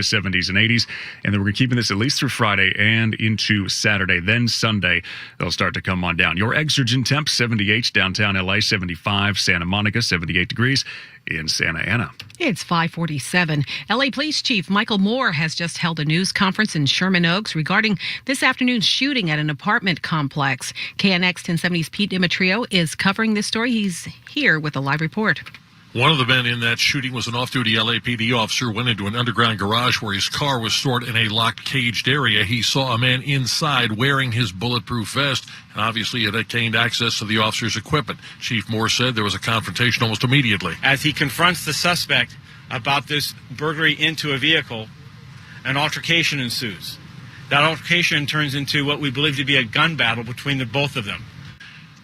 70s and 80s, and then we're keeping this at least through Friday and into Saturday. Then Sunday, they'll start to come on down. Your exergent temp, 78 downtown LA, 75 Santa Monica, 78 degrees in Santa Ana. It's 5:47. LA Police Chief Michael Moore has just held a news conference in Sherman Oaks regarding this afternoon's shooting at an apartment complex. KNX 1070's Pete Demetrio is covering this story. He's here with a live report. One of the men in that shooting was an off-duty LAPD officer, went into an underground garage where his car was stored in a locked, caged area. He saw a man inside wearing his bulletproof vest, and obviously had obtained access to the officer's equipment. Chief Moore said there was a confrontation almost immediately. As he confronts the suspect about this burglary into a vehicle, an altercation ensues. That altercation turns into what we believe to be a gun battle between the both of them.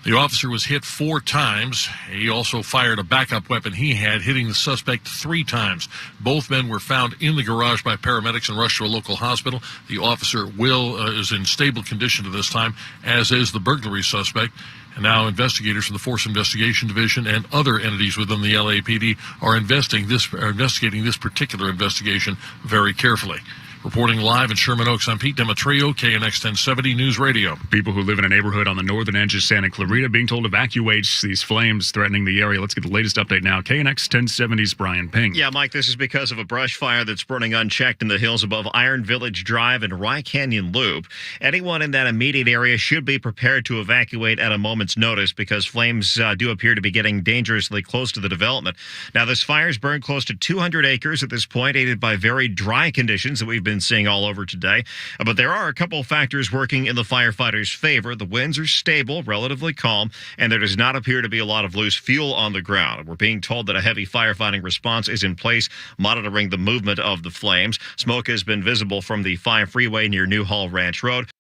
The officer was hit 4 times. He also fired a backup weapon he had, hitting the suspect 3 times. Both men were found in the garage by paramedics and rushed to a local hospital. The officer is in stable condition at this time, as is the burglary suspect. And now investigators from the Force Investigation Division and other entities within the LAPD are investigating this particular investigation very carefully. Reporting live in Sherman Oaks, I'm Pete Demetrio, KNX 1070 News Radio. People who live in a neighborhood on the northern edge of Santa Clarita being told to evacuate these flames threatening the area. Let's get the latest update now. KNX 1070's Brian Ping. Yeah, Mike, this is because of a brush fire that's burning unchecked in the hills above Iron Village Drive and Rye Canyon Loop. Anyone in that immediate area should be prepared to evacuate at a moment's notice because flames do appear to be getting dangerously close to the development. Now, this fire's burned close to 200 acres at this point, aided by very dry conditions that we've been seeing all over today. But there are a couple of factors working in the firefighters' favor. The winds are stable, relatively calm, and there does not appear to be a lot of loose fuel on the ground. We're being told that a heavy firefighting response is in place, monitoring the movement of the flames. Smoke has been visible from the 5 freeway near Newhall Ranch Road.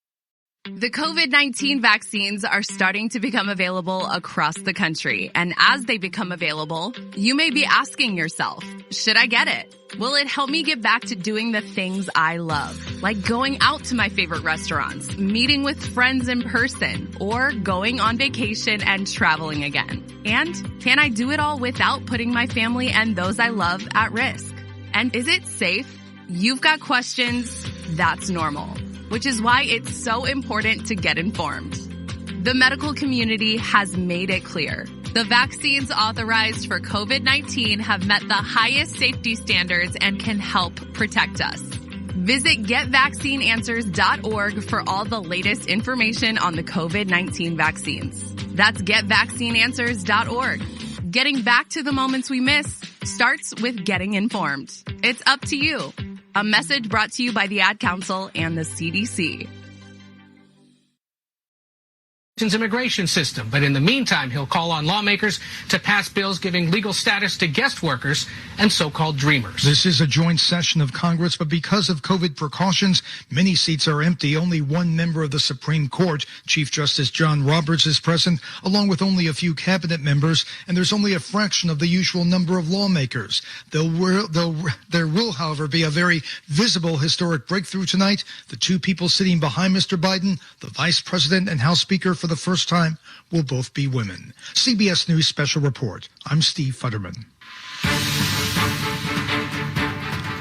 The COVID-19 vaccines are starting to become available across the country. And as they become available, you may be asking yourself, should I get it? Will it help me get back to doing the things I love? Like going out to my favorite restaurants, meeting with friends in person, or going on vacation and traveling again? And can I do it all without putting my family and those I love at risk? And is it safe? You've got questions. That's normal. Which is why it's so important to get informed. The medical community has made it clear. The vaccines authorized for COVID-19 have met the highest safety standards and can help protect us. Visit GetVaccineAnswers.org for all the latest information on the COVID-19 vaccines. That's GetVaccineAnswers.org. Getting back to the moments we miss starts with getting informed. It's up to you. A message brought to you by the Ad Council and the CDC. Immigration system, but in the meantime, he'll call on lawmakers to pass bills giving legal status to guest workers and so-called dreamers. This is a joint session of Congress, but because of COVID precautions, many seats are empty. Only one member of the Supreme Court, Chief Justice John Roberts, is present, along with only a few cabinet members, and there's only a fraction of the usual number of lawmakers. There will, however, be a very visible historic breakthrough tonight. The 2 people sitting behind Mr. Biden, the Vice President and House Speaker, for the first time, will both be women. CBS News Special Report. I'm Steve Futterman.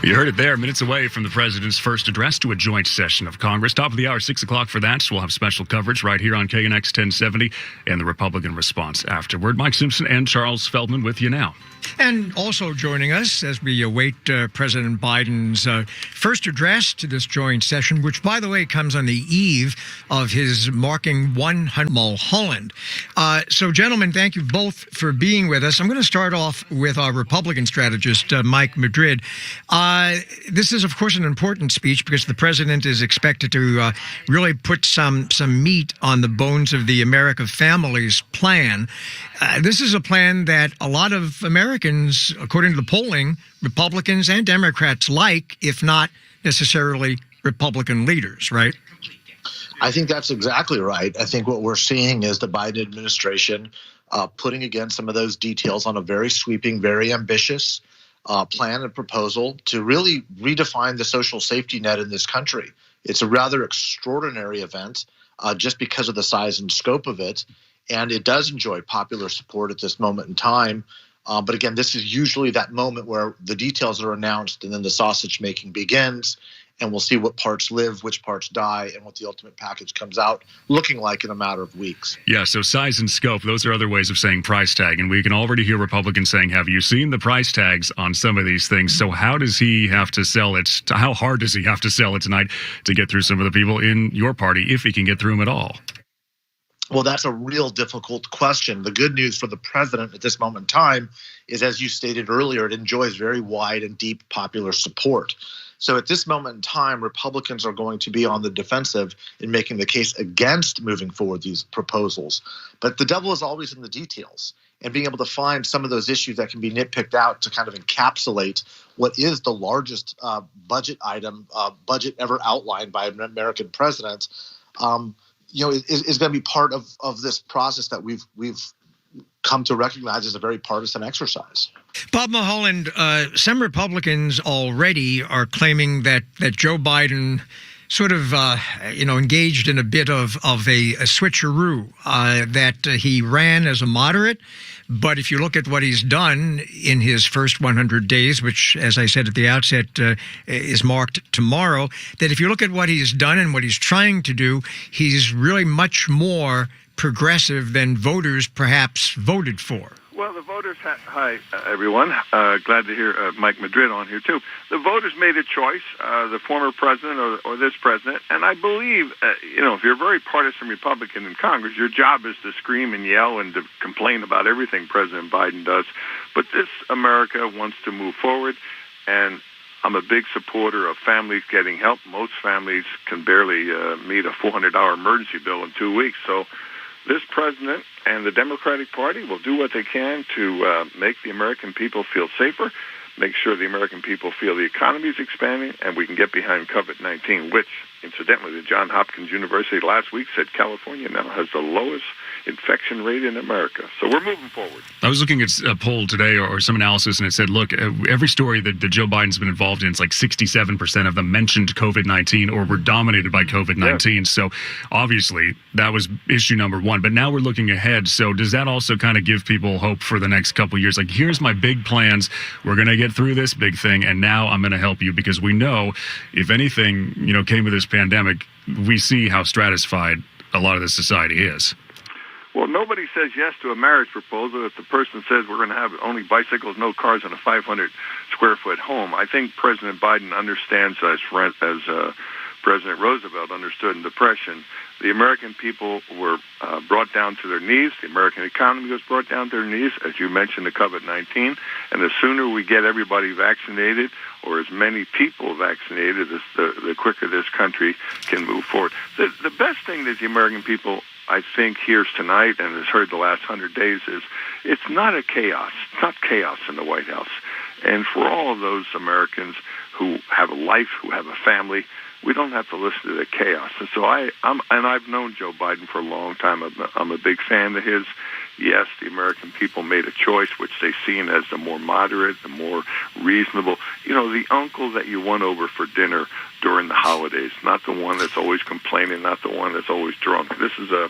You heard it there, minutes away from the president's first address to a joint session of Congress. Top of the hour, 6 o'clock for that. So we'll have special coverage right here on KNX 1070 and the Republican response afterward. Mike Simpson and Charles Feldman with you now. And also joining us as we await President Biden's first address to this joint session, which, by the way, comes on the eve of his marking 100 Mulholland. So, gentlemen, thank you both for being with us. I'm going to start off with our Republican strategist, Mike Madrid. This is, of course, an important speech because the president is expected to really put some meat on the bones of the America Families plan. This is a plan that a lot of Americans, according to the polling, Republicans and Democrats like, if not necessarily Republican leaders, right? I think that's exactly right. I think what we're seeing is the Biden administration putting again some of those details on a very sweeping, very ambitious plan and proposal to really redefine the social safety net in this country. It's a rather extraordinary event just because of the size and scope of it. And it does enjoy popular support at this moment in time. But again, this is usually that moment where the details are announced and then the sausage making begins, and we'll see what parts live, which parts die, and what the ultimate package comes out looking like in a matter of weeks. Yeah, so size and scope, those are other ways of saying price tag. And we can already hear Republicans saying, have you seen the price tags on some of these things? So how does he have to sell it? How hard does he have to sell it tonight to get through some of the people in your party, if he can get through them at all? Well, that's a real difficult question. The good news for the president at this moment in time is, as you stated earlier, it enjoys very wide and deep popular support. So at this moment in time, Republicans are going to be on the defensive in making the case against moving forward these proposals. But the devil is always in the details, and being able to find some of those issues that can be nitpicked out to kind of encapsulate what is the largest budget ever outlined by an American president, is going to be part of this process that we've come to recognize as a very partisan exercise. Bob Mulholland, some Republicans already are claiming that Joe Biden sort of, engaged in a bit of a switcheroo, that he ran as a moderate. But if you look at what he's done in his first 100 days, which, as I said at the outset, is marked tomorrow, that if you look at what he's done and what he's trying to do, he's really much more progressive than voters perhaps voted for. Well, the voters, hi, everyone. Glad to hear Mike Madrid on here, too. The voters made a choice, the former president or this president. And I believe, if you're a very partisan Republican in Congress, your job is to scream and yell and to complain about everything President Biden does. But this America wants to move forward, and I'm a big supporter of families getting help. Most families can barely meet a $400 emergency bill in 2 weeks. So this president and the Democratic Party will do what they can to make the American people feel safer, make sure the American people feel the economy is expanding, and we can get behind COVID-19, which, incidentally, the Johns Hopkins University last week said California now has the lowest infection rate in America. So we're moving forward. I was looking at a poll today or some analysis, and it said, look, every story that Joe Biden's been involved in, it's like 67% of them mentioned COVID-19 or were dominated by COVID-19. Yeah. So obviously that was issue number one. But now we're looking ahead. So does that also kind of give people hope for the next couple of years? Like, here's my big plans. We're going to get through this big thing, and now I'm going to help you, because we know if anything, came with this pandemic, we see how stratified a lot of this society is. Well, nobody says yes to a marriage proposal if the person says we're going to have only bicycles, no cars, and a 500-square-foot home. I think President Biden understands, as President Roosevelt understood in Depression, the American people were brought down to their knees. The American economy was brought down to their knees, as you mentioned, the COVID-19. And the sooner we get everybody vaccinated, or as many people vaccinated, the quicker this country can move forward. The best thing that the American people, I think, hears tonight and has heard the last 100 days is it's not a chaos. It's not chaos in the White House. And for all of those Americans who have a life, who have a family, we don't have to listen to the chaos. And so I've known Joe Biden for a long time. I'm a big fan of his. Yes, the American people made a choice which they seen as the more moderate, the more reasonable. The uncle that you won over for dinner during the holidays, not the one that's always complaining, not the one that's always drunk. This is a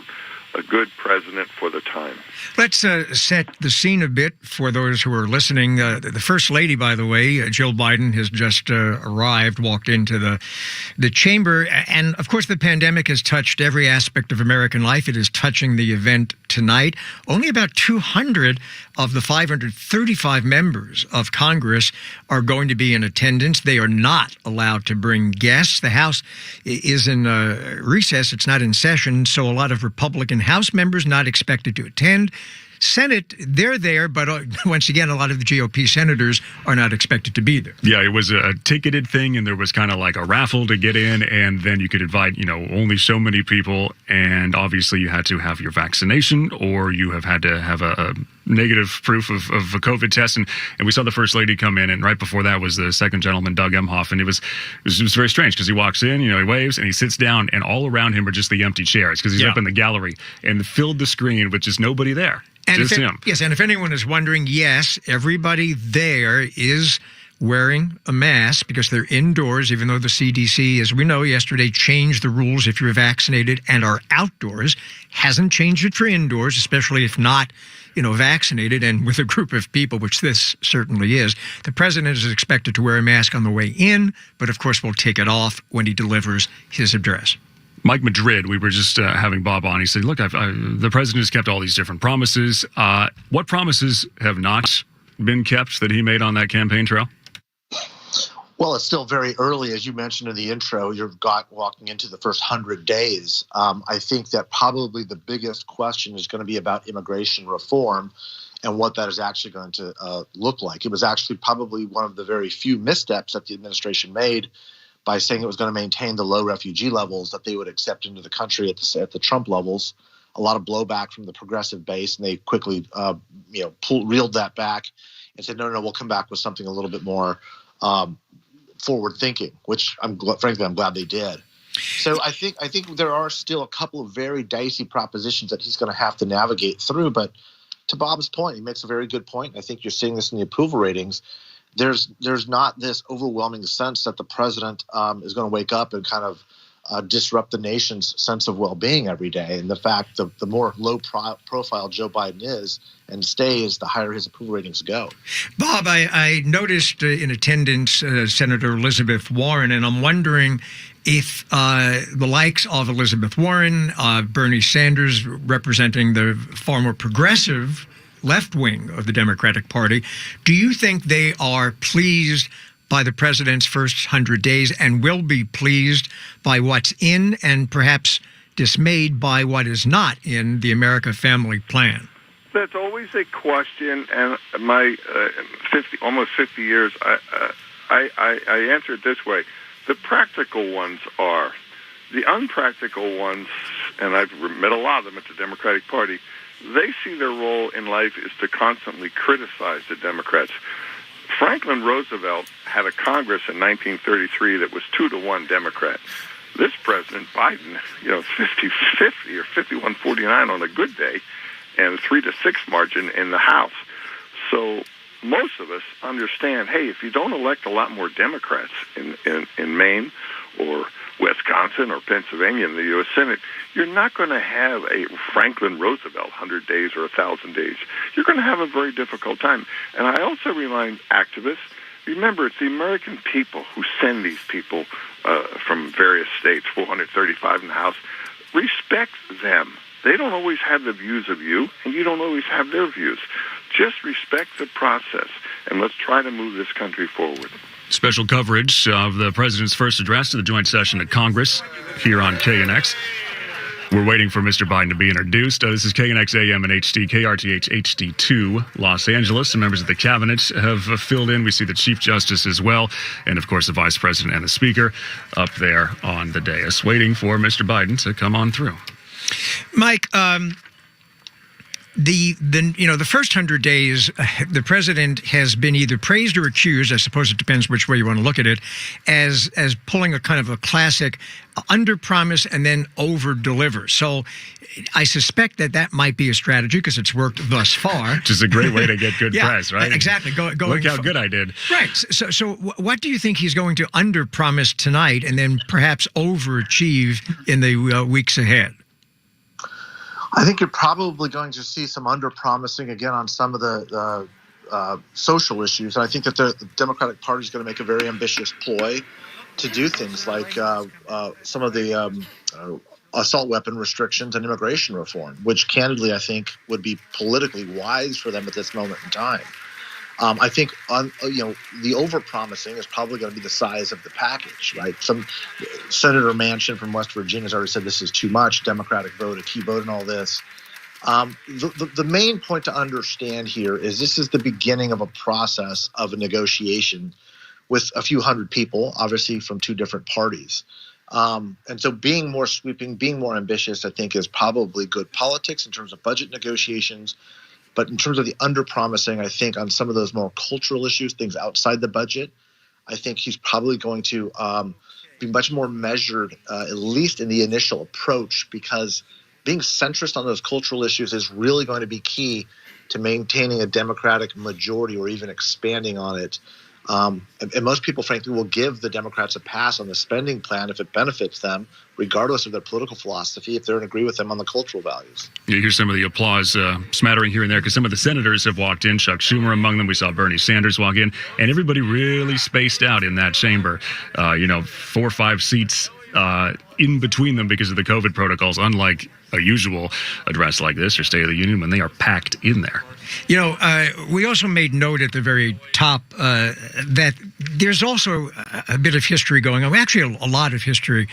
good president for the time. Let's set the scene a bit for those who are listening. The First Lady, by the way, Jill Biden, has just arrived, walked into the chamber. And, of course, the pandemic has touched every aspect of American life. It is touching the event tonight. Only about 200 of the 535 members of Congress are going to be in attendance. They are not allowed to bring guests. The House is in recess. It's not in session, so a lot of Republican House members not expected to attend. Senate, they're there, but once again, a lot of the GOP senators are not expected to be there. Yeah, it was a ticketed thing, and there was kind of like a raffle to get in, and then you could invite, only so many people, and obviously you had to have your vaccination, or you have had to have a negative proof of a COVID test, and we saw the First Lady come in, and right before that was the second gentleman, Doug Emhoff, and it was very strange, because he walks in, he waves, and he sits down, and all around him are just the empty chairs, because he's up in the gallery, and filled the screen with just nobody there. And just him. Yes, and if anyone is wondering, yes, everybody there is wearing a mask because they're indoors, even though the CDC, as we know yesterday, changed the rules if you're vaccinated and are outdoors. Hasn't changed it for indoors, especially if not, vaccinated and with a group of people, which this certainly is. The president is expected to wear a mask on the way in, but of course will take it off when he delivers his address. Mike Madrid, we were just having Bob on. He said, look, the president has kept all these different promises. What promises have not been kept that he made on that campaign trail? Well, it's still very early. As you mentioned in the intro, you're walking into the first 100 days. I think that probably the biggest question is going to be about immigration reform and what that is actually going to look like. It was actually probably one of the very few missteps that the administration made by saying it was going to maintain the low refugee levels that they would accept into the country at the Trump levels. A lot of blowback from the progressive base, and they quickly, reeled that back and said, no, we'll come back with something a little bit more forward thinking, which frankly I'm glad they did. So I think there are still a couple of very dicey propositions that he's going to have to navigate through. But to Bob's point, he makes a very good point. I think you're seeing this in the approval ratings. There's not this overwhelming sense that the president is going to wake up and kind of disrupt the nation's sense of well-being every day. And the fact that the more low-profile Joe Biden is and stays, the higher his approval ratings go. Bob, I noticed in attendance Senator Elizabeth Warren, and I'm wondering if the likes of Elizabeth Warren, Bernie Sanders, representing the far more progressive left wing of the Democratic Party, do you think they are pleased by the president's first 100 days and will be pleased by what's in and perhaps dismayed by what is not in the America Family Plan? That's always a question, and my almost 50 years, I answer it this way. The practical ones are. The unpractical ones, and I've met a lot of them at the Democratic Party, they see their role in life is to constantly criticize the Democrats. Franklin Roosevelt had a Congress in 1933 that was 2-1 Democrat. This President Biden, 50-50 or 51-49 on a good day, and 3-6 margin in the House. So most of us understand, hey, if you don't elect a lot more Democrats in Maine or Wisconsin or Pennsylvania in the U.S. Senate, you're not going to have a Franklin Roosevelt 100 days or 1,000 days. You're going to have a very difficult time. And I also remind activists, remember, it's the American people who send these people from various states, 435 in the House. Respect them. They don't always have the views of you, and you don't always have their views. Just respect the process, and let's try to move this country forward. Special coverage of the president's first address to the joint session of Congress here on KNX. We're waiting for Mr. Biden to be introduced. This is KNX AM and HD, KRTH HD2, Los Angeles. Some members of the cabinet have filled in. We see the Chief Justice as well, and of course the Vice President and the Speaker up there on the dais, waiting for Mr. Biden to come on through. Mike, the first 100 days, the president has been either praised or accused, I suppose it depends which way you want to look at it, as pulling a kind of a classic under-promise and then over-deliver. So I suspect that might be a strategy because it's worked thus far. Which is a great way to get good press, right? Exactly. Look how good I did. Right. So what do you think he's going to under-promise tonight and then perhaps overachieve in the weeks ahead? I think you're probably going to see some under-promising again on some of the social issues. And I think that the Democratic Party is going to make a very ambitious ploy to do things like some of the assault weapon restrictions and immigration reform, which candidly I think would be politically wise for them at this moment in time. I think the over-promising is probably going to be the size of the package, right? Some Senator Manchin from West Virginia has already said this is too much. Democratic vote, a key vote in all this. The main point to understand here is this is the beginning of a process of a negotiation with a few hundred people, obviously from two different parties. And so being more sweeping, being more ambitious, I think is probably good politics in terms of budget negotiations. But in terms of the under-promising, I think on some of those more cultural issues, things outside the budget, I think he's probably going to be much more measured, at least in the initial approach, because being centrist on those cultural issues is really going to be key to maintaining a Democratic majority or even expanding on it And most people, frankly, will give the Democrats a pass on the spending plan if it benefits them, regardless of their political philosophy, if they're in agree with them on the cultural values. You hear some of the applause smattering here and there because some of the senators have walked in, Chuck Schumer among them. We saw Bernie Sanders walk in, and everybody really spaced out in that chamber. 4 or 5 seats in between them because of the COVID protocols, unlike a usual address like this or State of the Union when they are packed in there. We also made note at the very top that there's also a bit of history going on. Actually, a lot of history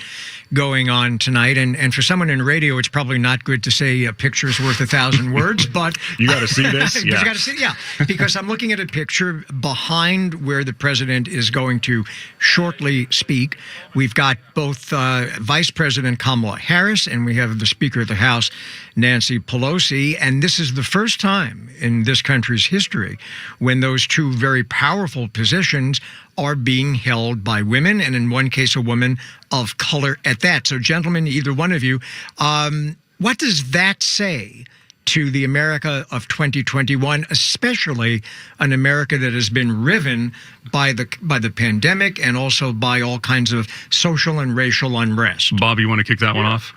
going on tonight. And for someone in radio, it's probably not good to say a picture's worth 1,000 words, but you got to see this. You got to see, because I'm looking at a picture behind where the president is going to shortly speak. We've got both Vice President Kamala Harris and we have the Speaker of the House, Nancy Pelosi. And this is the first time in this country's history when those two very powerful positions are being held by women, and in one case, a woman of color at that. So, gentlemen, either one of you, what does that say to the America of 2021, especially an America that has been riven by the pandemic and also by all kinds of social and racial unrest? Bob, you want to kick that one off?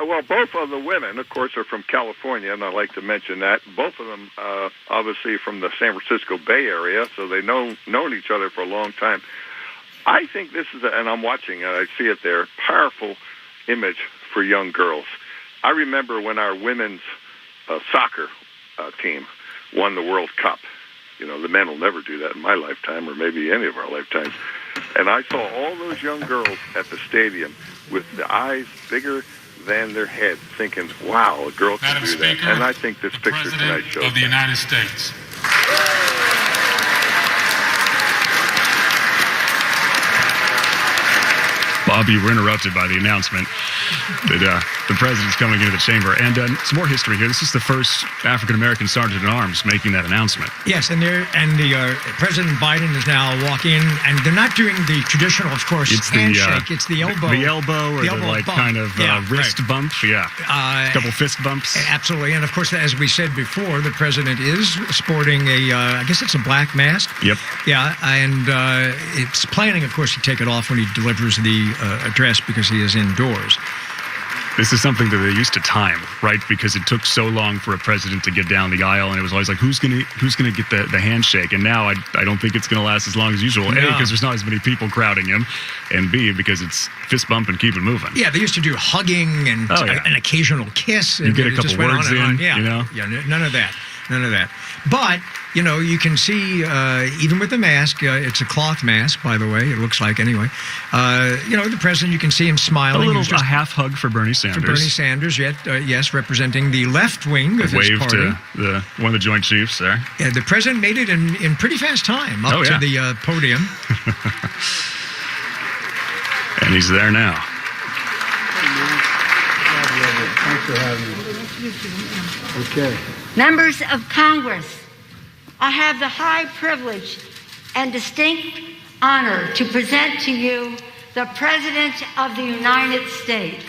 Well, both of the women, of course, are from California, and I like to mention that. Both of them, obviously, from the San Francisco Bay Area, so they've known each other for a long time. I think this is, and I'm watching, and I see it there, powerful image for young girls. I remember when our women's soccer team won the World Cup. The men will never do that in my lifetime, or maybe any of our lifetimes. And I saw all those young girls at the stadium with the eyes bigger than their head, thinking, wow, a girl can do that. And I think this picture tonight shows of the United States. Bob, you were interrupted by the announcement that the president's coming into the chamber. And some more history here. This is the first African-American sergeant-at-arms making that announcement. Yes, and President Biden is now walking in, and they're not doing the traditional, of course, handshake. It's the elbow. The elbow or the like bump. Kind of wrist bump. Yeah, a couple fist bumps. Absolutely. And, of course, as we said before, the president is sporting I guess it's a black mask. Yep. Yeah, and it's planning, of course, to take it off when he delivers the address because he is indoors. This is something that they used to time, right? Because it took so long for a president to get down the aisle, and it was always like, who's gonna get the handshake? And now I don't think it's gonna last as long as usual. A, because there's not as many people crowding him, and B, because it's fist bump and keep it moving. Yeah, they used to do hugging and an occasional kiss. You get a couple words in, Yeah, none of that. But, you can see, even with the mask, it's a cloth mask, by the way, it looks like anyway. The president, you can see him smiling. A half hug for Bernie Sanders. Yes, representing the left wing of his party. Waved to one of the Joint Chiefs there. Yeah, the president made it in pretty fast time up to the podium. And he's there now. Thanks for having me. Okay. Members of Congress, I have the high privilege and distinct honor to present to you the President of the United States.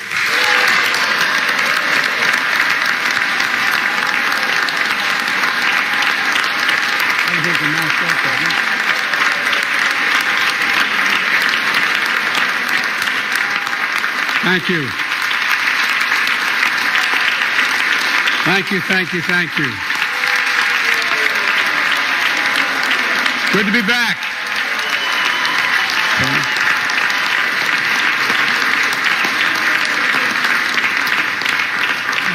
Thank you. Thank you. Good to be back.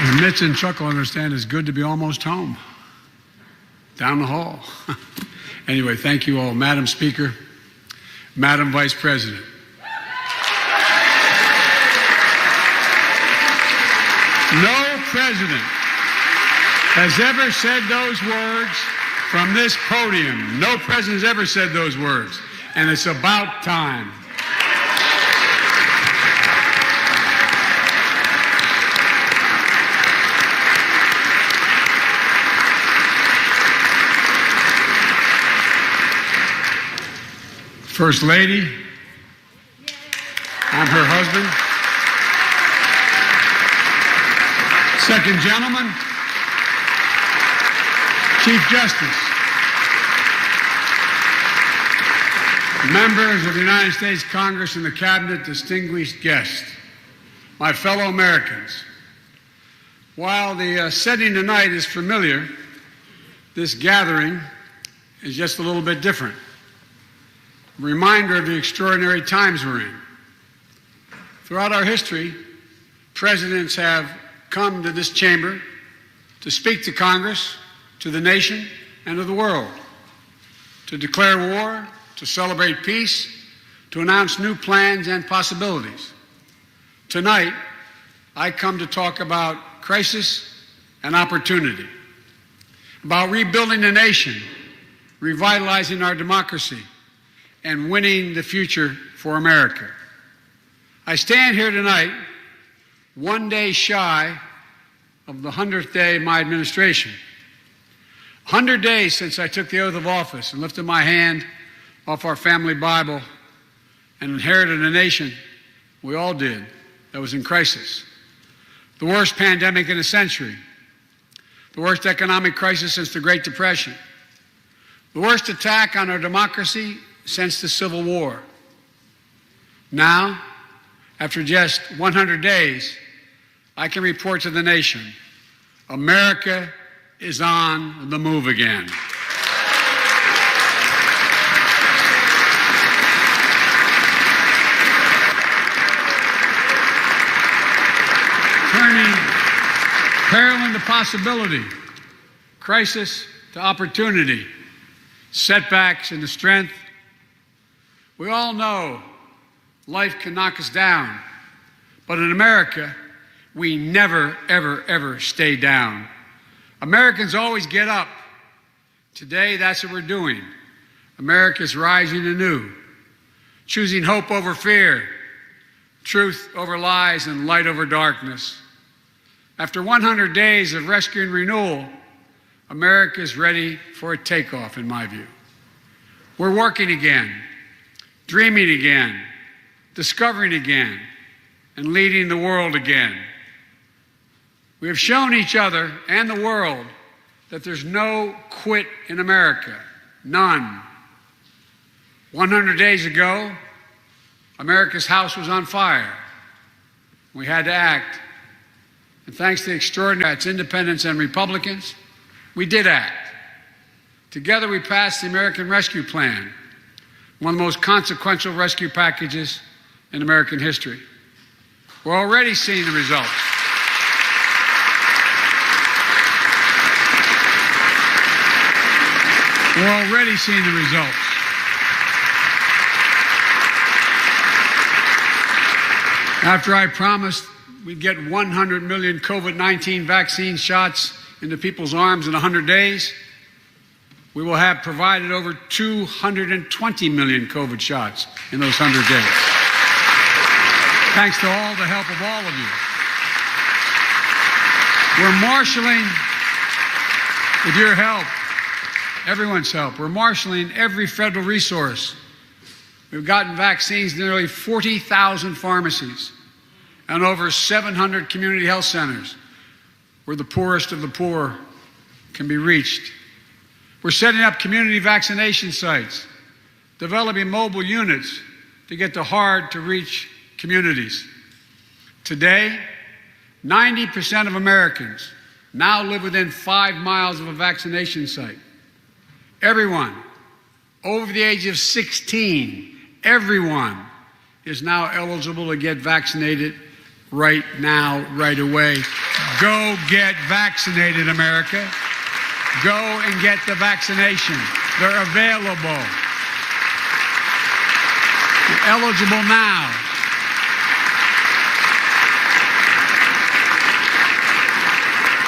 And Mitch and Chuck will understand it's good to be almost home. Down the hall. Anyway, thank you all. Madam Speaker, Madam Vice President. No president has ever said those words from this podium. No president has ever said those words. And it's about time. First Lady, I'm her husband. Second Gentleman, Chief Justice. members of the United States Congress and the Cabinet, distinguished guests, my fellow Americans. While the setting tonight is familiar, this gathering is just a little bit different. A reminder of the extraordinary times we're in. Throughout our history, presidents have come to this chamber to speak to Congress, to the nation, and to the world, to declare war, to celebrate peace, to announce new plans and possibilities. Tonight, I come to talk about crisis and opportunity, about rebuilding the nation, revitalizing our democracy, and winning the future for America. I stand here tonight, one day shy of the 100th day of my administration. 100 days since I took the oath of office and lifted my hand off our family Bible and inherited a nation, we all did, that was in crisis. The worst pandemic in a century. The worst economic crisis since the Great Depression. The worst attack on our democracy since the Civil War. Now, after just 100 days, I can report to the nation, America is on the move again. Turning peril into possibility, crisis to opportunity, setbacks into strength. We all know life can knock us down, but in America, we never, ever, ever stay down. Americans always get up. Today, that's what we're doing. America's rising anew, choosing hope over fear, truth over lies, and light over darkness. After 100 days of rescue and renewal, America is ready for a takeoff, in my view. We're working again, dreaming again, discovering again, and leading the world again. We have shown each other and the world that there's no quit in America, none. 100 days ago, America's house was on fire. We had to act. And thanks to the extraordinary independents and Republicans, we did act. Together we passed the American Rescue Plan, one of the most consequential rescue packages in American history. We're already seeing the results. We're already seeing the results. After I promised we'd get 100 million COVID-19 vaccine shots into people's arms in 100 days, we will have provided over 220 million COVID shots in those 100 days. Thanks to all the help of all of you. We're marshaling, with your help, everyone's help, we're marshaling every federal resource. We've gotten vaccines to nearly 40,000 pharmacies and over 700 community health centers where the poorest of the poor can be reached. We're setting up community vaccination sites, developing mobile units to get to hard-to-reach communities. Today, 90% of Americans now live within 5 miles of a vaccination site. Everyone over the age of 16, everyone is now eligible to get vaccinated right now, right away. Go get vaccinated, America. Go and get the vaccination. They're available. You're eligible now.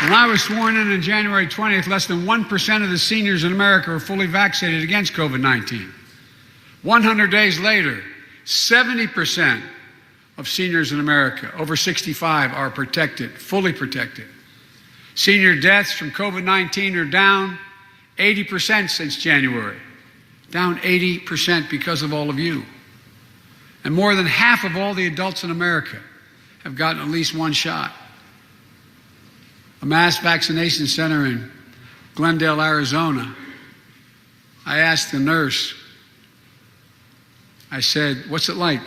When I was sworn in on January 20th, less than 1% of the seniors in America were fully vaccinated against COVID-19. 100 days later, 70% of seniors in America over 65 are protected, fully protected. Senior deaths from COVID-19 are down 80% since January. Down 80% because of all of you. And more than half of all the adults in America have gotten at least one shot. A mass vaccination center in Glendale, Arizona, I asked the nurse, I said, "What's it like?"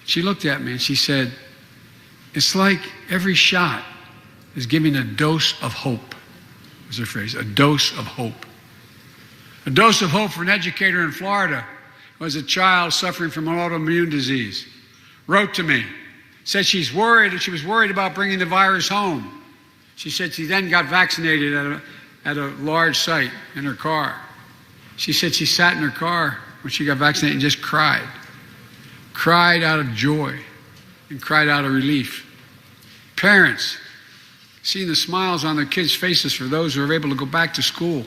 She looked at me and she said, "It's like every shot is giving a dose of hope," was her phrase, a dose of hope. A dose of hope for an educator in Florida who has a child suffering from an autoimmune disease. Wrote to me, said she was worried about bringing the virus home. She said she then got vaccinated at a large site in her car. She said she sat in her car when she got vaccinated and just cried out of joy and cried out of relief. Parents, seeing the smiles on their kids' faces for those who are able to go back to school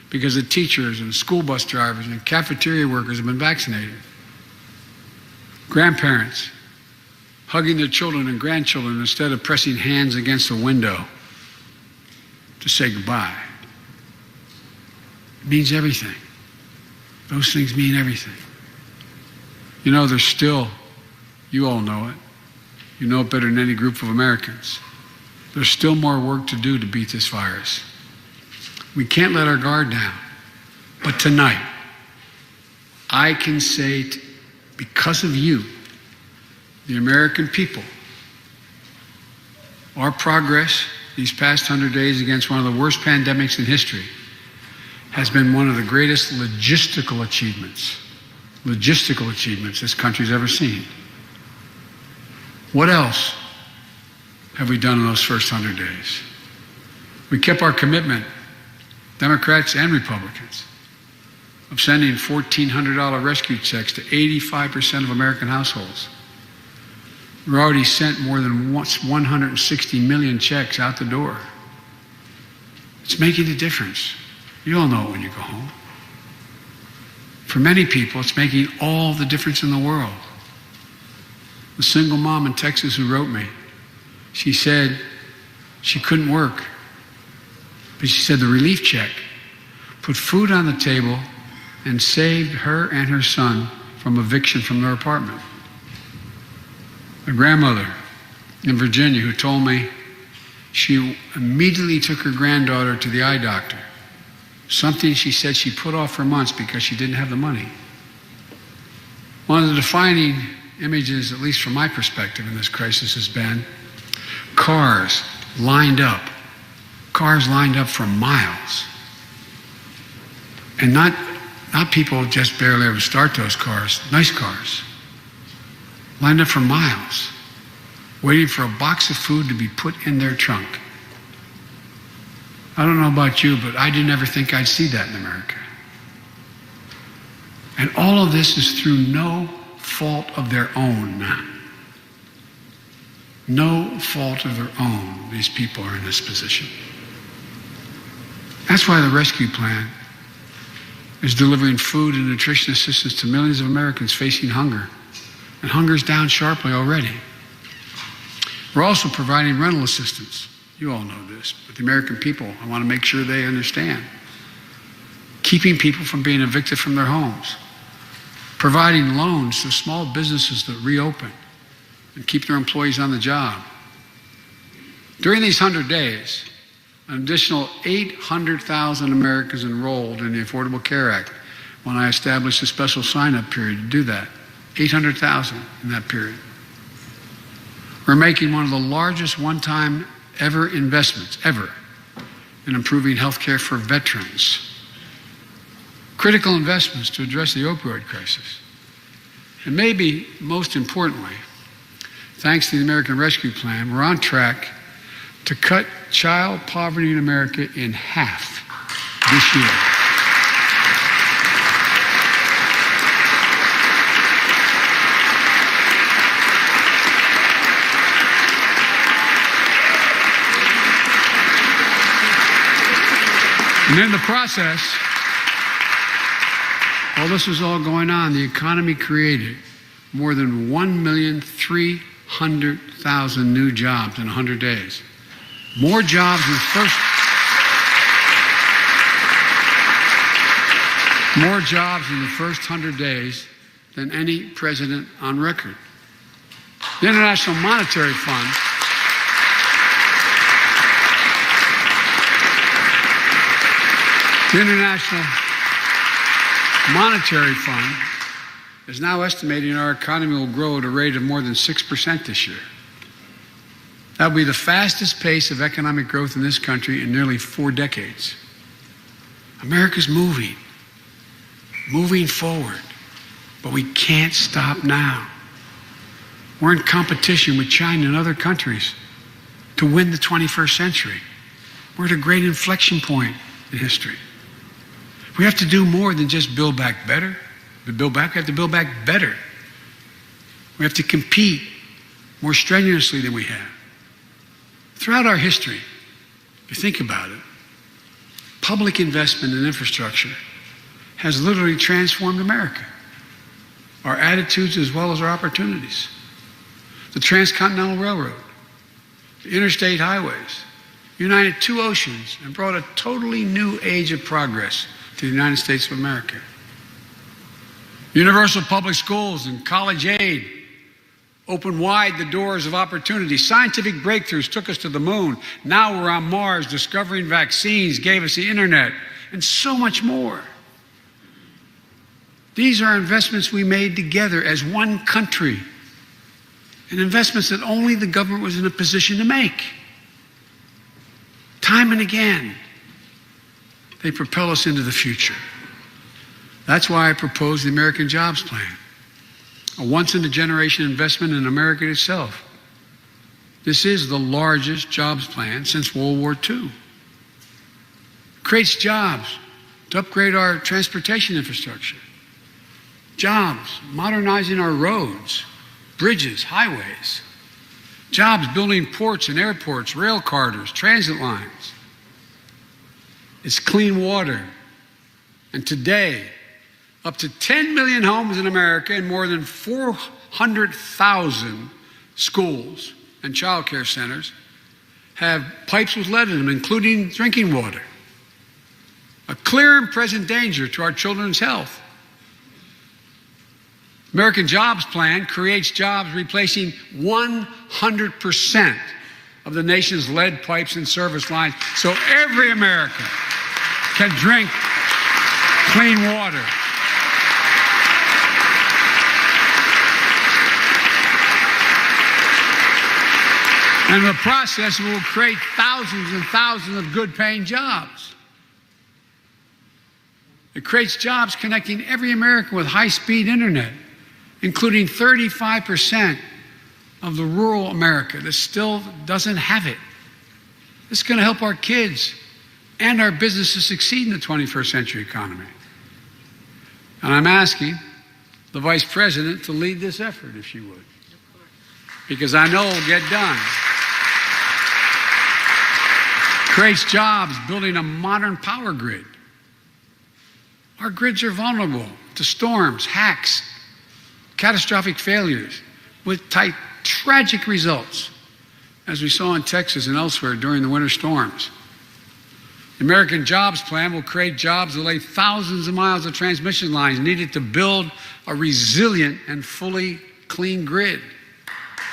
because the teachers and school bus drivers and cafeteria workers have been vaccinated. Grandparents, hugging their children and grandchildren instead of pressing hands against a window to say goodbye. It means everything. Those things mean everything. You know, there's still, you all know it, you know it better than any group of Americans, there's still more work to do to beat this virus. We can't let our guard down. But tonight, I can say, because of you, the American people, our progress these past 100 days against one of the worst pandemics in history has been one of the greatest logistical achievements this country's ever seen. What else have we done in those first 100 days? We kept our commitment, Democrats and Republicans, of sending $1,400 rescue checks to 85% of American households. We've already sent more than 160 million checks out the door. It's making a difference. You all know it when you go home. For many people, it's making all the difference in the world. The single mom in Texas who wrote me, she said she couldn't work, but she said the relief check put food on the table and saved her and her son from eviction from their apartment. A grandmother in Virginia who told me she immediately took her granddaughter to the eye doctor, something she said she put off for months because she didn't have the money. One of the defining images, at least from my perspective in this crisis, has been cars lined up for miles. And not people just barely able to start those cars, nice cars, lined up for miles, waiting for a box of food to be put in their trunk. I don't know about you, but I didn't ever think I'd see that in America. And all of this is through no fault of their own. No fault of their own, these people are in this position. That's why the rescue plan is delivering food and nutrition assistance to millions of Americans facing hunger. And hunger is down sharply already. We're also providing rental assistance. You all know this, but the American people, I want to make sure they understand. Keeping people from being evicted from their homes. Providing loans to small businesses that reopen and keep their employees on the job. During these 100 days, an additional 800,000 Americans enrolled in the Affordable Care Act when I established a special sign-up period to do that. 800,000 in that period. We're making one of the largest one-time ever investments, ever, in improving health care for veterans. Critical investments to address the opioid crisis. And maybe most importantly, thanks to the American Rescue Plan, we're on track to cut child poverty in America in half this year. And in the process, while this was all going on, the economy created more than 1,300,000 new jobs in 100 days. More jobs in the first 100 days than any president on record. The International Monetary Fund is now estimating our economy will grow at a rate of more than 6% this year. That will be the fastest pace of economic growth in this country in nearly 4 decades. America's moving forward, but we can't stop now. We're in competition with China and other countries to win the 21st century. We're at a great inflection point in history. We have to do more than just build back better. We have to build back better. We have to compete more strenuously than we have. Throughout our history, if you think about it, public investment in infrastructure has literally transformed America, our attitudes as well as our opportunities. The Transcontinental Railroad, the interstate highways, united 2 oceans and brought a totally new age of progress to the United States of America. Universal public schools and college aid opened wide the doors of opportunity. Scientific breakthroughs took us to the moon. Now we're on Mars. Discovering vaccines gave us the internet, and so much more. These are investments we made together as one country, and investments that only the government was in a position to make. Time and again, they propel us into the future. That's why I proposed the American Jobs Plan, a once-in-a-generation investment in America itself. This is the largest jobs plan since World War II. It creates jobs to upgrade our transportation infrastructure, jobs modernizing our roads, bridges, highways, jobs building ports and airports, rail corridors, transit lines. It's clean water. And today, up to 10 million homes in America and more than 400,000 schools and child care centers have pipes with lead in them, including drinking water. A clear and present danger to our children's health. American Jobs Plan creates jobs replacing 100% of the nation's lead pipes and service lines, so every American can drink clean water. And in the process, it will create thousands and thousands of good-paying jobs. It creates jobs connecting every American with high-speed internet, including 35% of the rural America that still doesn't have it. This is going to help our kids and our businesses succeed in the 21st century economy. And I'm asking the Vice President to lead this effort, if she would, because I know it will get done. Creates jobs building a modern power grid. Our grids are vulnerable to storms, hacks, catastrophic failures with tragic results, as we saw in Texas and elsewhere during the winter storms. The American Jobs Plan will create jobs that lay thousands of miles of transmission lines needed to build a resilient and fully clean grid.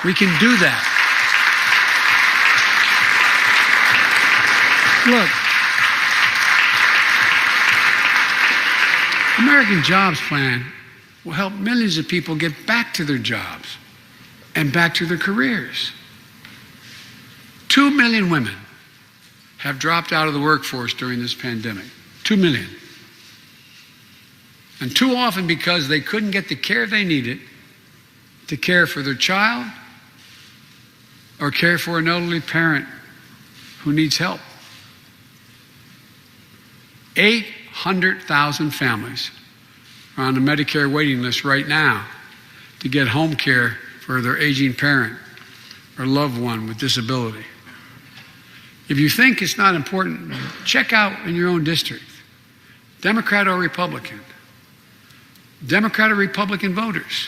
We can do that. Look, the American Jobs Plan will help millions of people get back to their jobs and back to their careers. 2 million women have dropped out of the workforce during this pandemic. 2 million. And too often because they couldn't get the care they needed to care for their child or care for an elderly parent who needs help. 800,000 families are on the Medicare waiting list right now to get home care for their aging parent or loved one with disability. If you think it's not important, check out in your own district, Democrat or Republican. Democrat or Republican voters.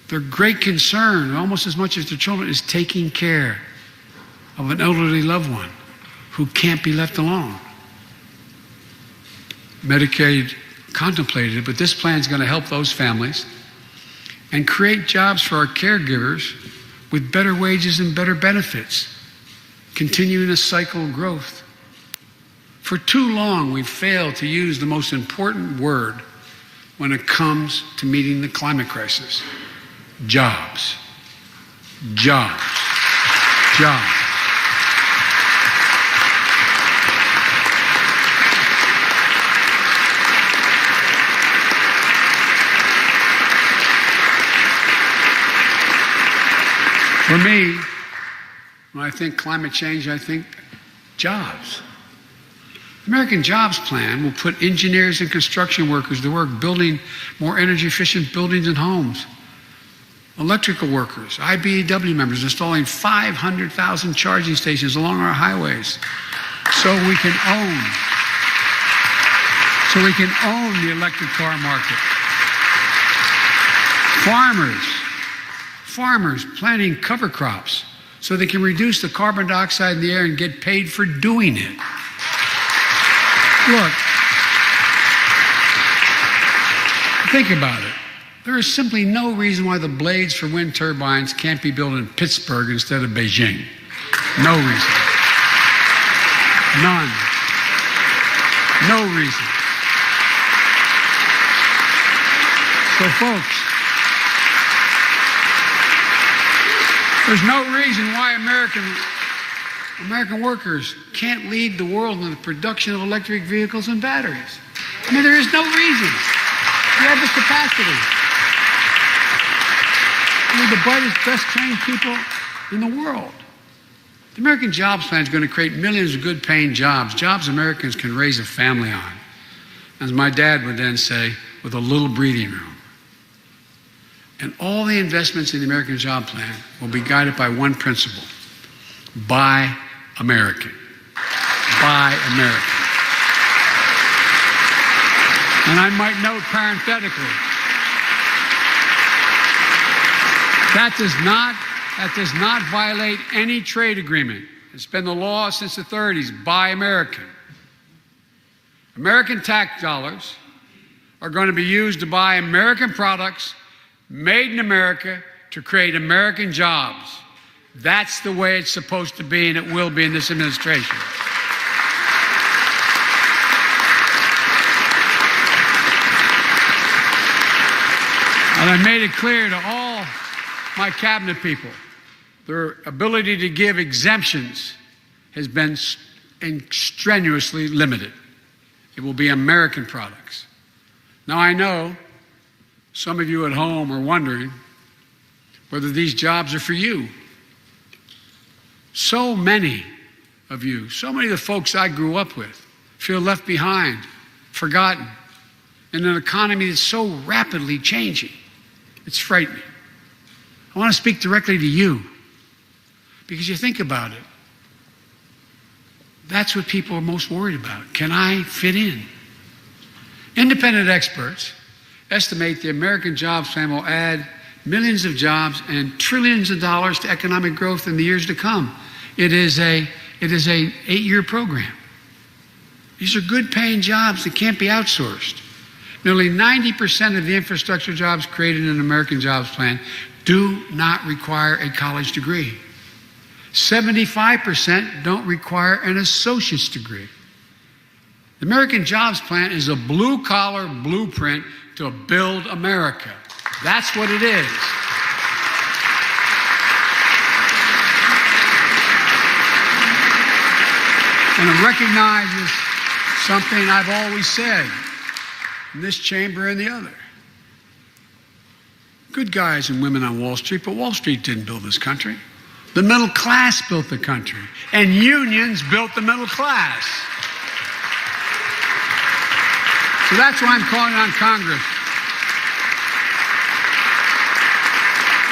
Their great concern, almost as much as their children, is taking care of an elderly loved one who can't be left alone. Medicaid contemplated it, but this plan is going to help those families and create jobs for our caregivers with better wages and better benefits, continuing a cycle of growth. For too long, we've failed to use the most important word when it comes to meeting the climate crisis? Jobs. Jobs. Jobs. For me, when I think climate change, I think jobs. The American Jobs Plan will put engineers and construction workers to work building more energy-efficient buildings and homes. Electrical workers, IBEW members installing 500,000 charging stations along our highways so we can own the electric car market. Farmers planting cover crops so they can reduce the carbon dioxide in the air and get paid for doing it. Look, think about it. There is simply no reason why the blades for wind turbines can't be built in Pittsburgh instead of Beijing. No reason. None. No reason. So, folks, there's no reason why American workers can't lead the world in the production of electric vehicles and batteries. I mean, there is no reason. We have the capacity. We're the brightest, best trained people in the world. The American Jobs Plan is going to create millions of good paying jobs, jobs Americans can raise a family on. As my dad would then say, with a little breathing room. And all the investments in the American Job Plan will be guided by one principle: buy American. Buy American. And I might note parenthetically, that does not violate any trade agreement. It's been the law since the 30s. Buy American. American tax dollars are going to be used to buy American products made in America to create American jobs. That's the way it's supposed to be, and it will be in this administration. And I made it clear to all my cabinet people, their ability to give exemptions has been strenuously limited. It will be American products. Now, I know some of you at home are wondering whether these jobs are for you. So many of you, so many of the folks I grew up with, feel left behind, forgotten, in an economy that's so rapidly changing. It's frightening. I want to speak directly to you, because you think about it. That's what people are most worried about. Can I fit in? Independent experts estimate the American Jobs Plan will add millions of jobs and trillions of dollars to economic growth in the years to come. It is an 8-year program. These are good paying jobs that can't be outsourced. Nearly 90% of the infrastructure jobs created in the American Jobs Plan do not require a college degree. 75% don't require an associate's degree. The American Jobs Plan is a blue-collar blueprint to build America. That's what it is. And it recognizes something I've always said in this chamber and the other. Good guys and women on Wall Street, but Wall Street didn't build this country. The middle class built the country, and unions built the middle class. So that's why I'm calling on Congress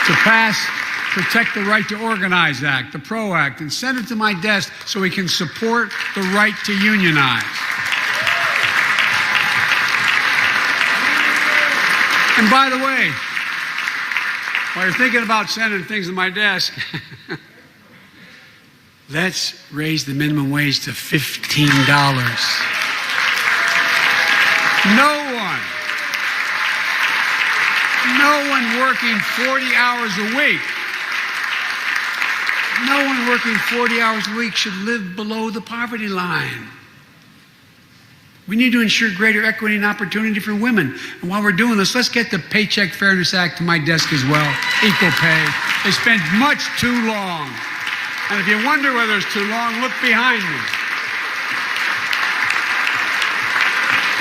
to pass Protect the Right to Organize Act, the PRO Act, and send it to my desk so we can support the right to unionize. And by the way, while you're thinking about sending things to my desk, let's raise the minimum wage to $15. No one working 40 hours a week, no one working 40 hours a week should live below the poverty line. We need to ensure greater equity and opportunity for women. And while we're doing this, let's get the Paycheck Fairness Act to my desk as well. Equal pay. They spent much too long. And if you wonder whether it's too long, look behind me.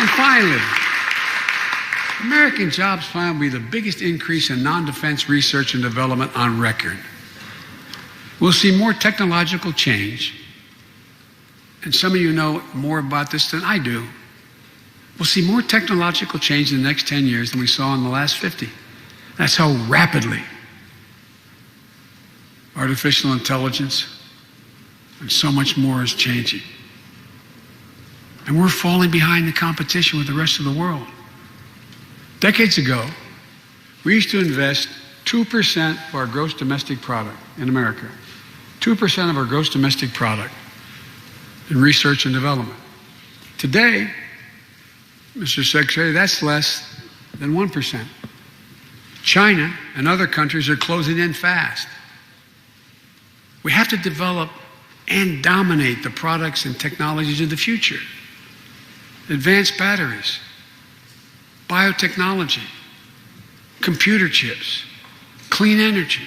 And finally, American Jobs Plan will be the biggest increase in non-defense research and development on record. We'll see more technological change, and some of you know more about this than I do. We'll see more technological change in the next 10 years than we saw in the last 50. That's how rapidly artificial intelligence and so much more is changing. And we're falling behind the competition with the rest of the world. Decades ago, we used to invest 2% of our gross domestic product in America, 2% of our gross domestic product in research and development. Today, Mr. Secretary, that's less than 1%. China and other countries are closing in fast. We have to develop and dominate the products and technologies of the future. Advanced batteries, biotechnology, computer chips, clean energy.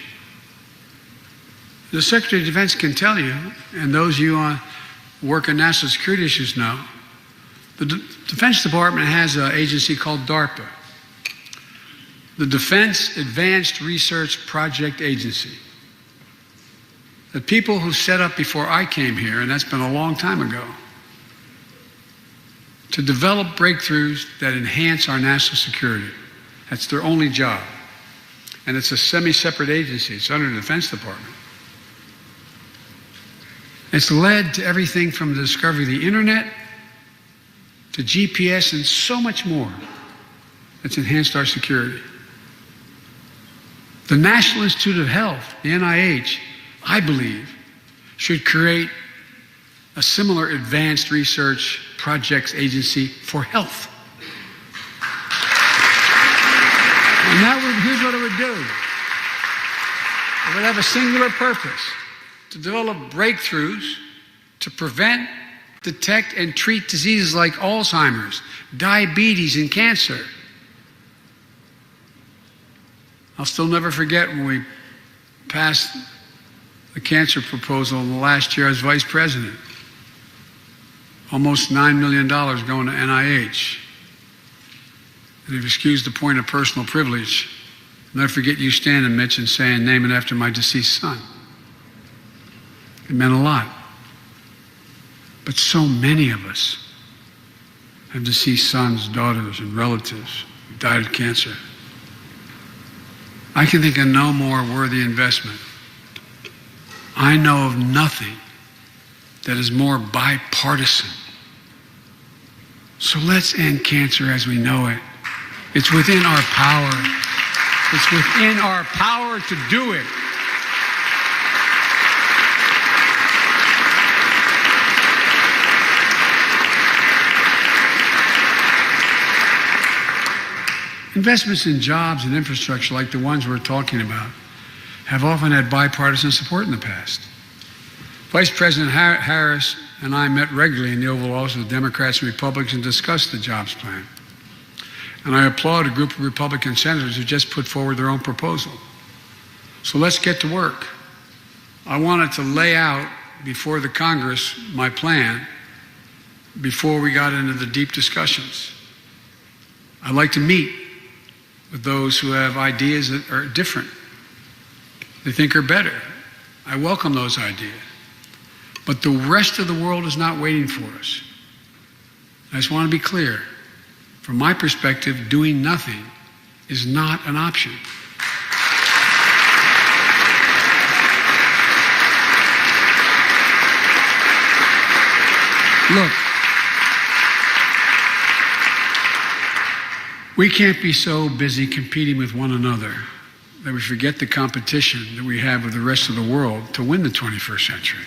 The Secretary of Defense can tell you, and those of you who work on national security issues know, the Defense Department has an agency called DARPA, the Defense Advanced Research Project Agency. The people who set up before I came here, and that's been a long time ago, to develop breakthroughs that enhance our national security. That's their only job. And it's a semi-separate agency. It's under the Defense Department. It's led to everything from the discovery of the internet to GPS and so much more that's enhanced our security. The National Institute of Health, the NIH, I believe, should create a similar advanced research projects agency for health. And here's what it would do. It would have a singular purpose: to develop breakthroughs to prevent, detect, and treat diseases like Alzheimer's, diabetes, and cancer. I'll still never forget when we passed the cancer proposal in the last year as vice president. Almost $9 million going to NIH. And if you excuse the point of personal privilege, I'll never forget you standing, Mitch, and saying, "Name it after my deceased son." It meant a lot. But so many of us have deceased sons, daughters, and relatives who died of cancer. I can think of no more worthy investment. I know of nothing that is more bipartisan. So let's end cancer as we know it. It's within our power. It's within our power to do it. Investments in jobs and infrastructure like the ones we're talking about have often had bipartisan support in the past. Vice President Harris and I met regularly in the Oval Office with Democrats and Republicans and discussed the jobs plan. And I applaud a group of Republican senators who just put forward their own proposal. So let's get to work. I wanted to lay out before the Congress my plan before we got into the deep discussions. I'd like to meet with those who have ideas that are different, they think are better. I welcome those ideas. But the rest of the world is not waiting for us. I just want to be clear. From my perspective, doing nothing is not an option. Look, we can't be so busy competing with one another that we forget the competition that we have with the rest of the world to win the 21st century.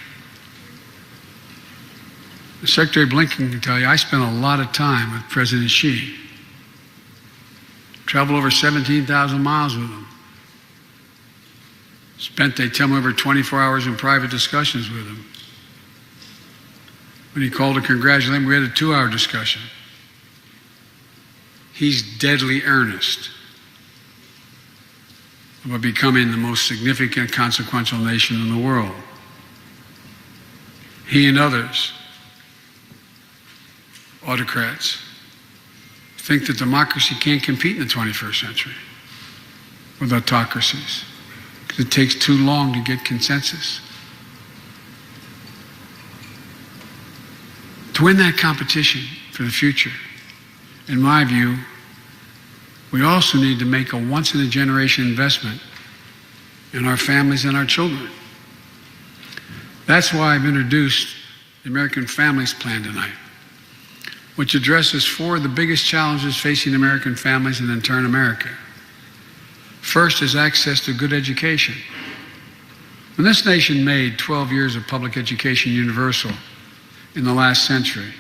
Secretary Blinken can tell you I spent a lot of time with President Xi. Traveled over 17,000 miles with him. Spent, they tell me, over 24 hours in private discussions with him. When he called to congratulate him, we had a 2-hour discussion. He's deadly earnest about becoming the most significant, consequential nation in the world. He and others, autocrats, think that democracy can't compete in the 21st century with autocracies because it takes too long to get consensus. To win that competition for the future, in my view, we also need to make a once-in-a-generation investment in our families and our children. That's why I've introduced the American Families Plan tonight, which addresses 4 of the biggest challenges facing American families and in turn America. First is access to good education. When this nation made 12 years of public education universal in the last century,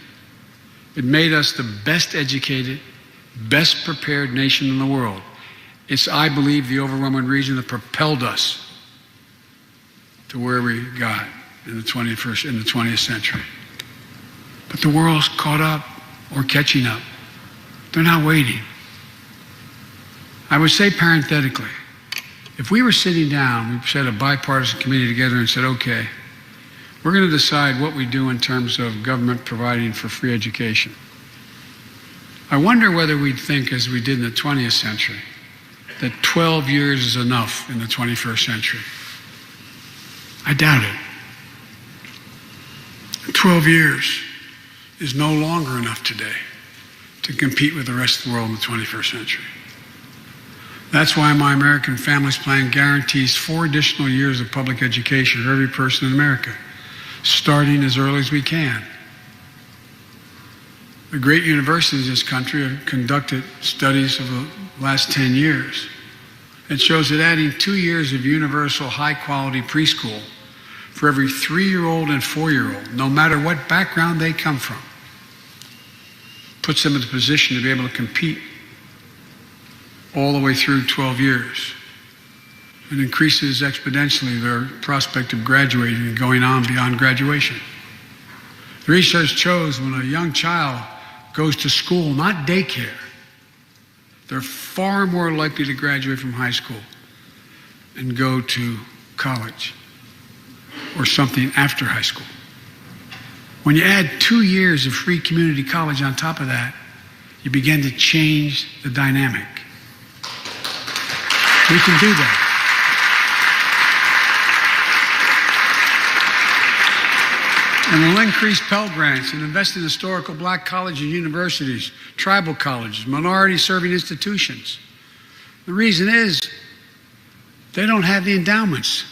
it made us the best educated, best prepared nation in the world. It's, I believe, the overwhelming reason that propelled us to where we got in the 20th century. But the world's caught up or catching up. They're not waiting. I would say parenthetically, if we were sitting down, we set a bipartisan committee together and said, okay, we're going to decide what we do in terms of government providing for free education. I wonder whether we'd think, as we did in the 20th century, that 12 years is enough in the 21st century. I doubt it. 12 years is no longer enough today to compete with the rest of the world in the 21st century. That's why my American Families Plan guarantees 4 additional years of public education for every person in America, starting as early as we can. The great universities in this country have conducted studies of the last 10 years. It shows that adding 2 years of universal high-quality preschool for every 3-year-old and 4-year-old, no matter what background they come from, puts them in a position to be able to compete all the way through 12 years. It increases exponentially their prospect of graduating and going on beyond graduation. The research shows when a young child goes to school, not daycare, they're far more likely to graduate from high school and go to college or something after high school. When you add 2 years of free community college on top of that, you begin to change the dynamic. We can do that. And we'll increase Pell Grants and invest in historical black colleges and universities, tribal colleges, minority-serving institutions. The reason is they don't have the endowments.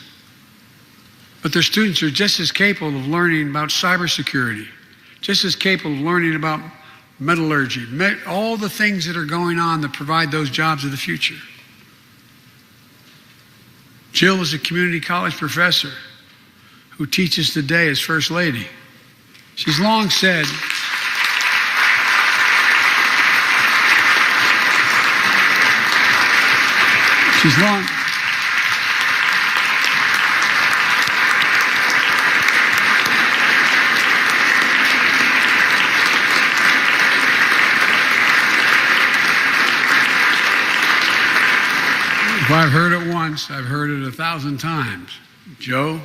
But their students are just as capable of learning about cybersecurity, just as capable of learning about metallurgy, all the things that are going on that provide those jobs of the future. Jill is a community college professor who teaches today as First Lady. She's long said, if I've heard it once, I've heard it 1,000 times. Joe,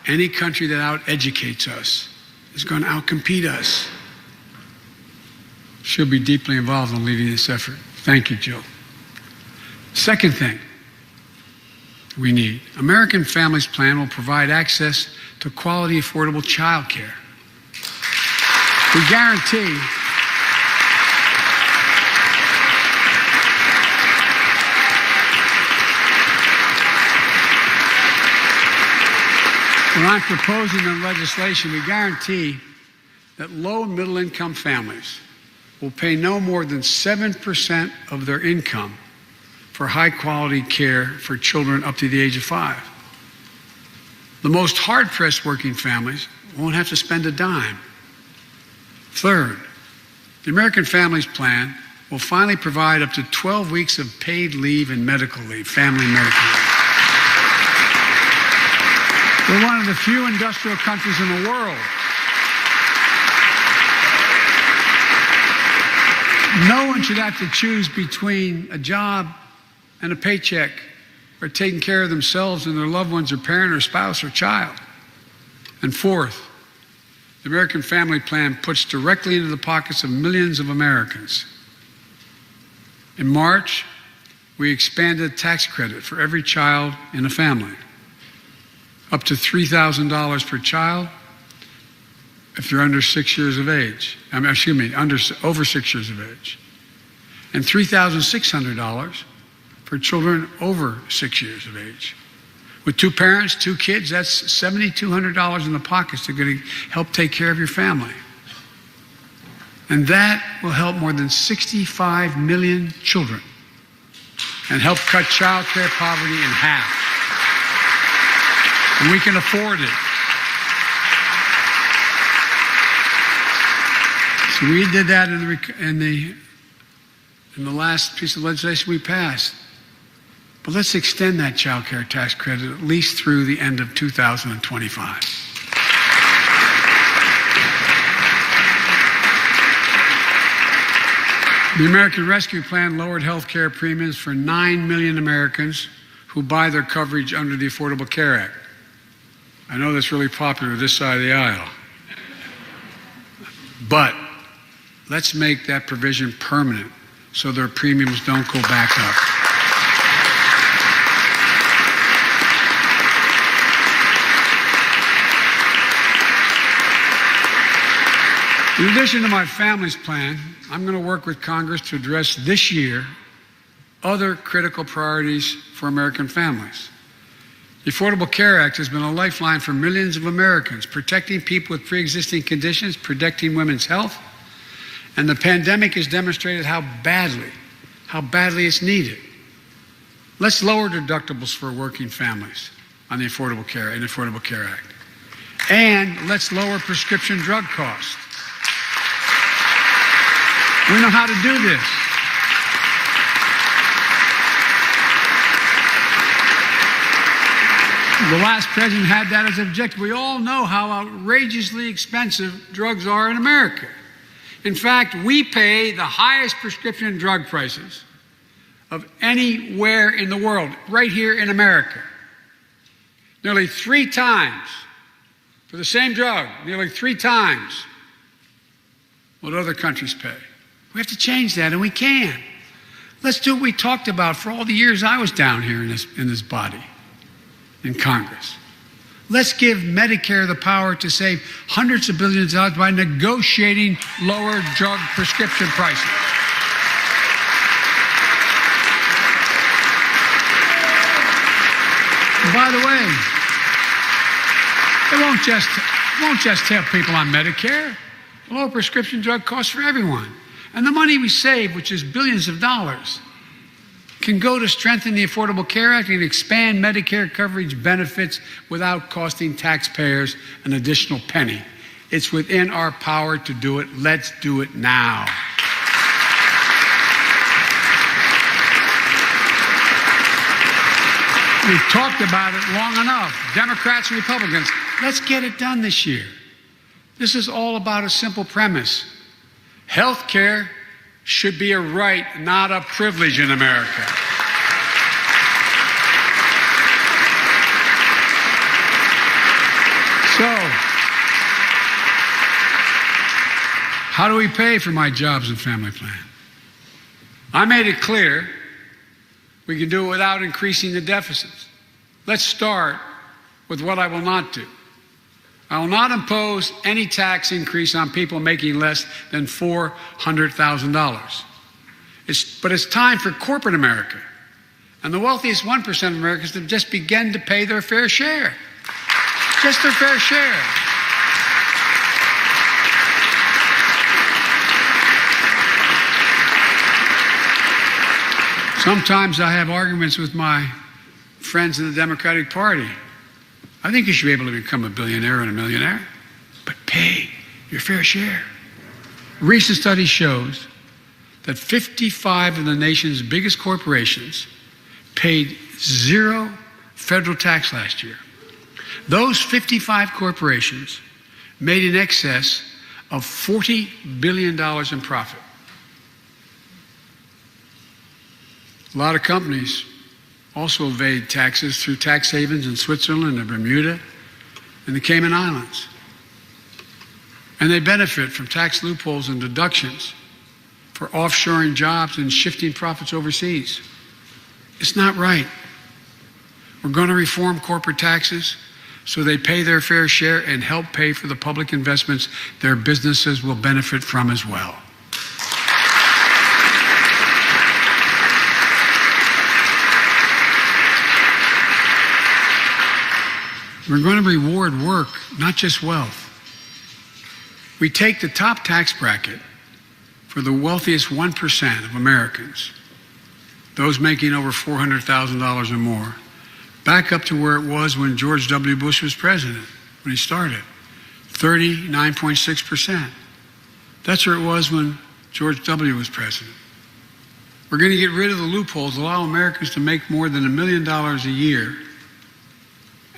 any country that out-educates us is going to out-compete us. She'll be deeply involved in leading this effort. Thank you, Joe. Second thing we need, American Families Plan will provide access to quality, affordable child care. We guarantee when I'm proposing the legislation, we guarantee that low and middle income families will pay no more than 7% of their income for high quality care for children up to the age of 5. The most hard-pressed working families won't have to spend a dime. Third, the American Families Plan will finally provide up to 12 weeks of paid leave and medical leave, family medical leave. We're one of the few industrial countries in the world No one should have to choose between a job and a paycheck or taking care of themselves and their loved ones or parent or spouse or child. And fourth, the American Family Plan puts directly into the pockets of millions of Americans. In March, we expanded tax credit for every child in a family, up to $3,000 per child if they're under 6 years of age. Over 6 years of age. And $3,600 for children over 6 years of age. With 2 parents, 2 kids, that's $7,200 in the pockets to help take care of your family. And that will help more than 65 million children and help cut child care poverty in half. And we can afford it. So we did that in the last piece of legislation we passed. But let's extend that child care tax credit at least through the end of 2025. The American Rescue Plan lowered health care premiums for 9 million Americans who buy their coverage under the Affordable Care Act. I know that's really popular this side of the aisle. But let's make that provision permanent so their premiums don't go back up. In addition to my family's plan, I'm going to work with Congress to address this year other critical priorities for American families. The Affordable Care Act has been a lifeline for millions of Americans, protecting people with pre-existing conditions, protecting women's health, and the pandemic has demonstrated how badly it's needed. Let's lower deductibles for working families on the Affordable Care Act. And let's lower prescription drug costs. We know how to do this. The last president had that as an objective. We all know how outrageously expensive drugs are in America. In fact, we pay the highest prescription drug prices of anywhere in the world, right here in America. Nearly 3 times for the same drug, nearly 3 times what other countries pay. We have to change that, and we can. Let's do what we talked about for all the years I was down here in this body, in Congress. Let's give Medicare the power to save hundreds of billions of dollars by negotiating lower drug prescription prices. And by the way, it won't just help people on Medicare. Lower prescription drug costs for everyone. And the money we save, which is billions of dollars, can go to strengthen the Affordable Care Act and expand Medicare coverage benefits without costing taxpayers an additional penny. It's within our power to do it. Let's do it now. We've talked about it long enough, Democrats and Republicans. Let's get it done this year. This is all about a simple premise. Health care should be a right, not a privilege in America. So, how do we pay for my jobs and family plan? I made it clear we can do it without increasing the deficits. Let's start with what I will not do. I will not impose any tax increase on people making less than $400,000. But it's time for corporate America and the wealthiest 1% of Americans to just begin to pay their fair share. Just their fair share. Sometimes I have arguments with my friends in the Democratic Party. I think you should be able to become a billionaire and a millionaire, but pay your fair share. A recent study shows that 55 of the nation's biggest corporations paid 0 federal tax last year. Those 55 corporations made in excess of $40 billion in profit. A lot of companies also evade taxes through tax havens in Switzerland and Bermuda and the Cayman Islands. And they benefit from tax loopholes and deductions for offshoring jobs and shifting profits overseas. It's not right. We're going to reform corporate taxes so they pay their fair share and help pay for the public investments their businesses will benefit from as well. We're going to reward work, not just wealth. We take the top tax bracket for the wealthiest 1% of Americans, those making over $400,000 or more, back up to where it was when George W. Bush was president, when he started, 39.6%. That's where it was when George W. was president. We're going to get rid of the loopholes, allow Americans to make more than $1 million a year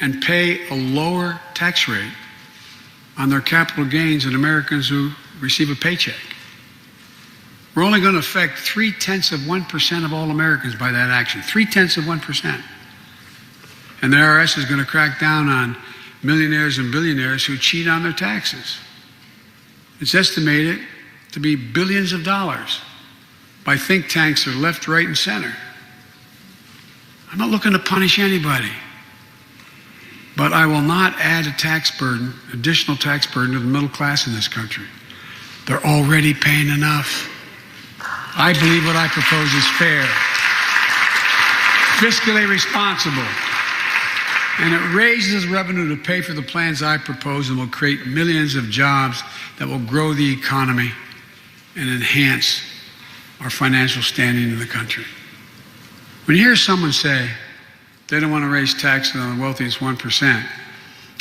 and pay a lower tax rate on their capital gains than Americans who receive a paycheck. We're only going to affect 0.3% of all Americans by that action, 0.3%. And the IRS is going to crack down on millionaires and billionaires who cheat on their taxes. It's estimated to be billions of dollars by think tanks that are left, right, and center. I'm not looking to punish anybody. But I will not add a tax burden, additional tax burden to the middle class in this country. They're already paying enough. I believe what I propose is fair, fiscally responsible, and it raises revenue to pay for the plans I propose and will create millions of jobs that will grow the economy and enhance our financial standing in the country. When you hear someone say, they don't want to raise taxes on the wealthiest 1%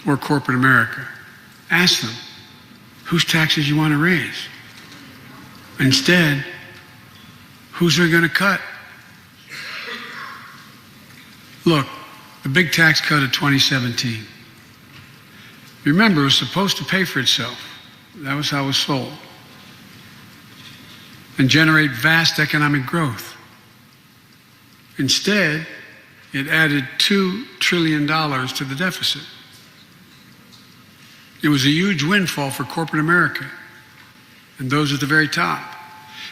or corporate America, ask them, whose taxes you want to raise? Instead, who's they going to cut? Look, the big tax cut of 2017. Remember, it was supposed to pay for itself. That was how it was sold. And generate vast economic growth. Instead, it added $2 trillion to the deficit. It was a huge windfall for corporate America and those at the very top.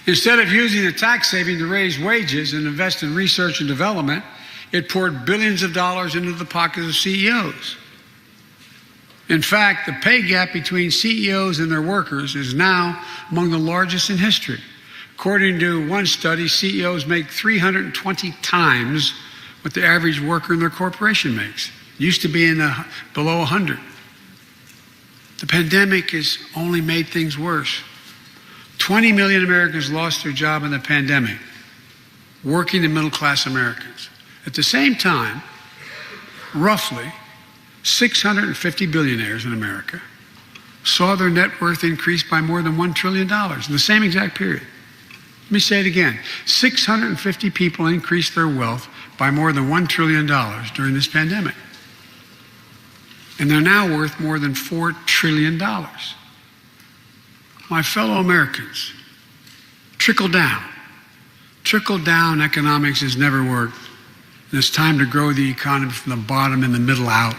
Instead of using the tax saving to raise wages and invest in research and development, it poured billions of dollars into the pockets of CEOs. In fact, the pay gap between CEOs and their workers is now among the largest in history. According to one study, CEOs make 320 times what the average worker in their corporation makes. It used to be below 100. The pandemic has only made things worse. 20 million Americans lost their job in the pandemic, working and middle-class Americans. At the same time, roughly 650 billionaires in America saw their net worth increase by more than $1 trillion in the same exact period. Let me say it again. 650 people increased their wealth by more than $1 trillion during this pandemic. And they're now worth more than $4 trillion. My fellow Americans, trickle down. Trickle down economics has never worked. And it's time to grow the economy from the bottom and the middle out.